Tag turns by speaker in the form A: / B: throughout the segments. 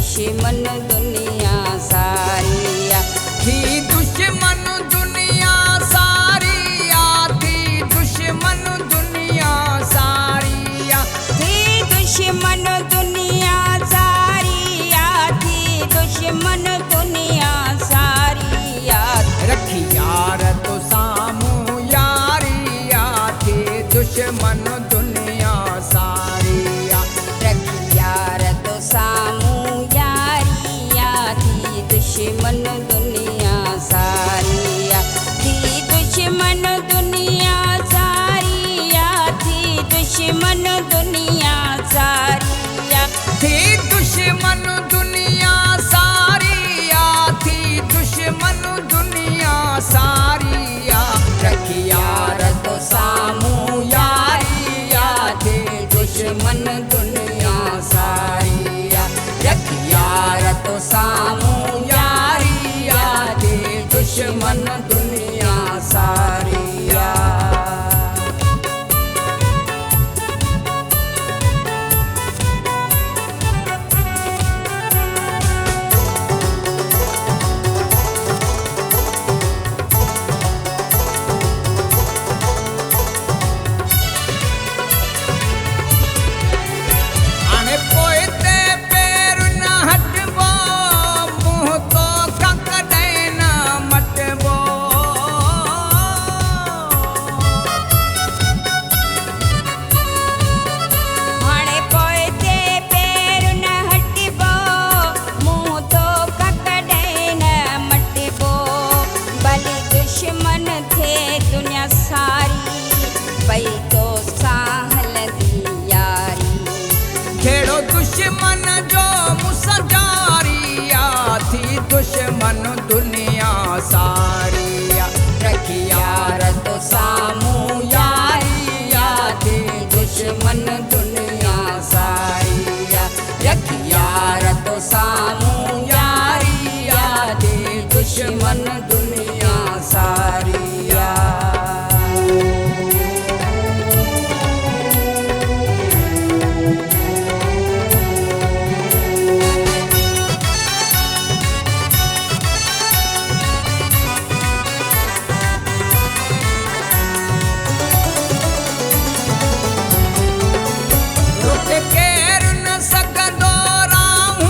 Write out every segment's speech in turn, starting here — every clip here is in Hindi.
A: दुश्मन दुनिया सारिया
B: थी दुश्मन दुनिया सारिया थी दुश्मन दुनिया सारिया
A: थी दुश्मन दुनिया सारिया थी दुश्मन दुनिया सारिया
B: रखी यार तो सामू यारिया थी दुश्मन दुनिया सारिया
A: रखी यार तो सामू यारिया थी दुश्मन दुनिया सारिया थी दुश्मन दुनिया सारिया थी दुश्मन दुनिया सारिया
B: थी दुश्मन दुनिया सारिया थी दुश्मन दुनिया सारिया रखी यार तो सामू यारिया थी दुश्मन दुनिया सारिया रखी यार तो सामू यारिया थी दुश्मन दुनिया सारिया आने पोइते पैर न हटबो मुँह तो ककड़े न मटबो
A: हाणे पोइते पैर न हटबो मुंह तो ककड़े न मटबो भली दुश्मन थे दुनिया सारी भई तो साहलदी यारी
B: खेड़ो दुश्मन जो मुसजारिया थी दुश्मन दुनिया सारिया रखी यार तो सामू यारिया थी दुश्मन दुनिया सारिया रखी यार तो सामू यारिया थी दुश्मन दुनिया सारिया रुक केर न सघंदो राहूं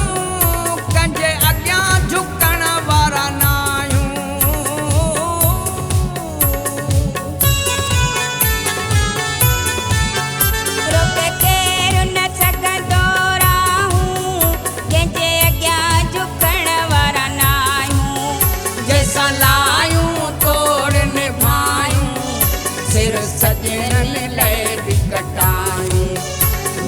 B: कंहिंजे अॻियां झुकण वारा न आहियूं
A: रुक केर न सघंदो राहूं कंहिंजे अॻियां झुकण वारा न आहियूं
B: जैसा लायूं तोड़ निभायूं सिर सजणनि लाइ बि कटायूं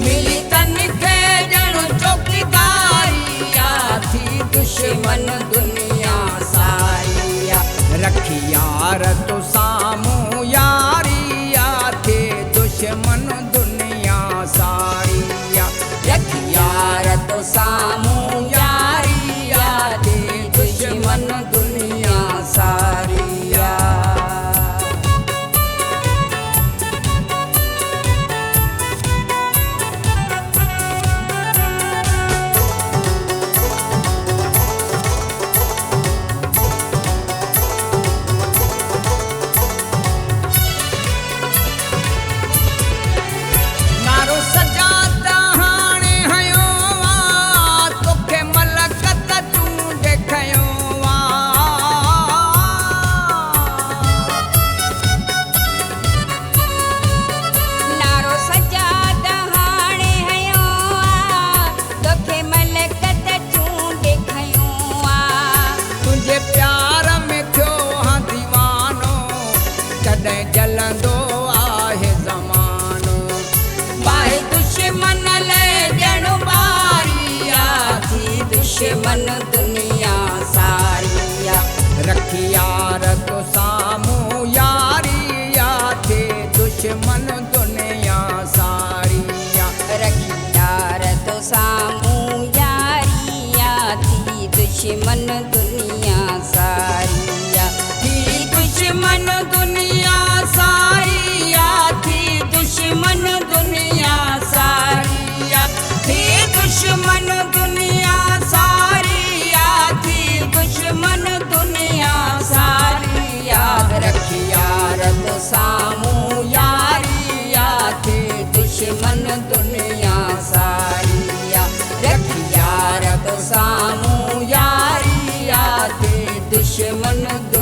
B: मिली तनखे ॼण चौकीदारिया थी दुश्मन दुनिया सारिया रखी यार तो सामू यारिया थी दुश्मन दुनिया सारिया रखी यार तो सामू यारिया थी दुश्मन दुनिया सारिया नारो सजाद हाणे हयो आ तोखे मलकत तूं ॾेखारियो
A: नारो सजाद हाणे हयो आ तोखे मलकत तूं ॾेखारियो आ
B: तुंहिंजे प्यार में थियो हा दीवानो कॾहिं जलंदो आहे ज़मानो बाहि दुश्मन लाइ ॼण ॿारिया थी दुश्मन दुनिया सारिया रखी यार तो सामू यारिया थी दुश्मन दुनिया सारिया
A: रखी यार तो सामू यारिया थी दुश्मन दुनिया सारिया
B: थी दुश्मन दुनिया सारिया थी दुश्मन दुनिया सारिया थी दुश्मन दुनिया सारिया दुश्मन